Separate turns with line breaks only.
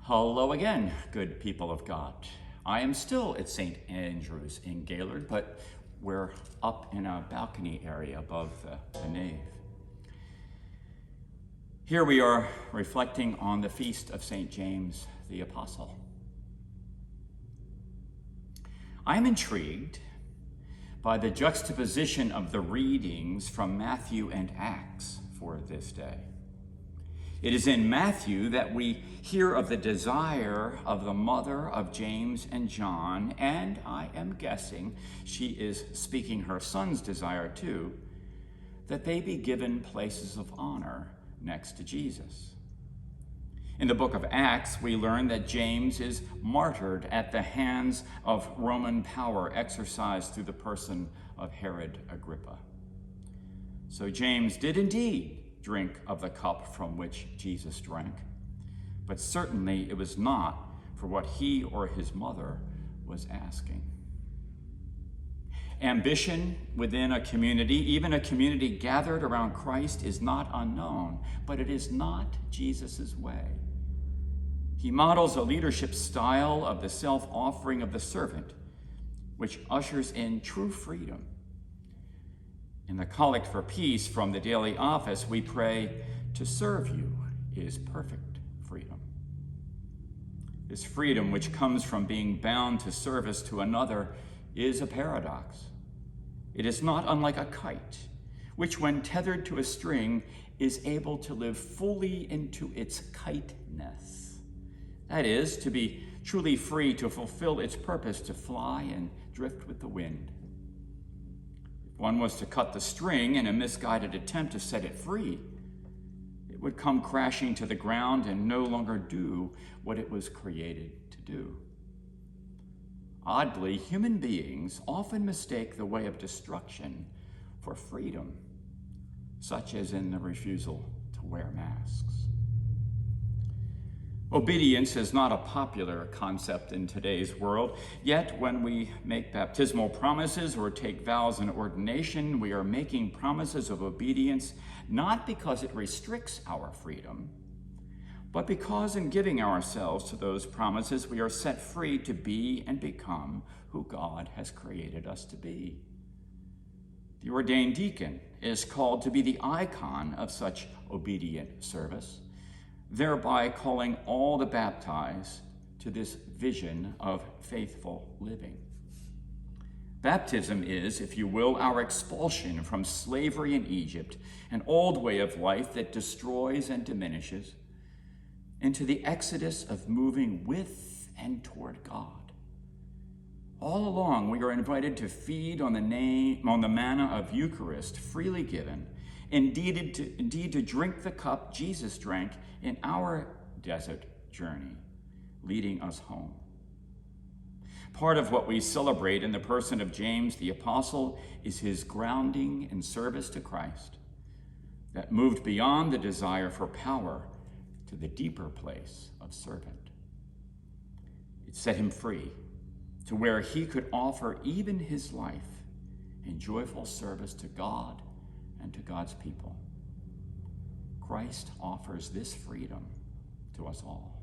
Hello again, good people of God. I am still at St. Andrew's in Gaylord, but we're up in a balcony area above the nave. Here we are reflecting on the feast of St. James the Apostle. I'm intrigued by the juxtaposition of the readings from Matthew and Acts for this day. It is in Matthew that we hear of the desire of the mother of James and John, and I am guessing she is speaking her son's desire too, that they be given places of honor next to Jesus. In the book of Acts, we learn that James is martyred at the hands of Roman power exercised through the person of Herod Agrippa. So James did indeed drink of the cup from which Jesus drank, but certainly it was not for what he or his mother was asking. Ambition within a community, even a community gathered around Christ, is not unknown, but it is not Jesus's way. He models a leadership style of the self-offering of the servant, which ushers in true freedom. In the Collect for Peace from the daily office, we pray, "To serve you is perfect freedom." This freedom, which comes from being bound to service to another, is a paradox. It is not unlike a kite, which when tethered to a string is able to live fully into its kiteness. That is, to be truly free to fulfill its purpose to fly and drift with the wind. One was to cut the string in a misguided attempt to set it free, it would come crashing to the ground and no longer do what it was created to do. Oddly, human beings often mistake the way of destruction for freedom, such as in the refusal to wear masks. Obedience is not a popular concept in today's world, yet when we make baptismal promises or take vows in ordination, we are making promises of obedience not because it restricts our freedom, but because in giving ourselves to those promises, we are set free to be and become who God has created us to be. The ordained deacon is called to be the icon of such obedient service, thereby calling all the baptized to this vision of faithful living. Baptism is, if you will, our expulsion from slavery in Egypt, an old way of life that destroys and diminishes, into the exodus of moving with and toward God. All along, we are invited to feed on the manna of Eucharist freely given, indeed to drink the cup Jesus drank in our desert journey, leading us home. Part of what we celebrate in the person of James the Apostle is his grounding in service to Christ that moved beyond the desire for power to the deeper place of servant. It set him free to where he could offer even his life in joyful service to God and to God's people. Christ offers this freedom to us all.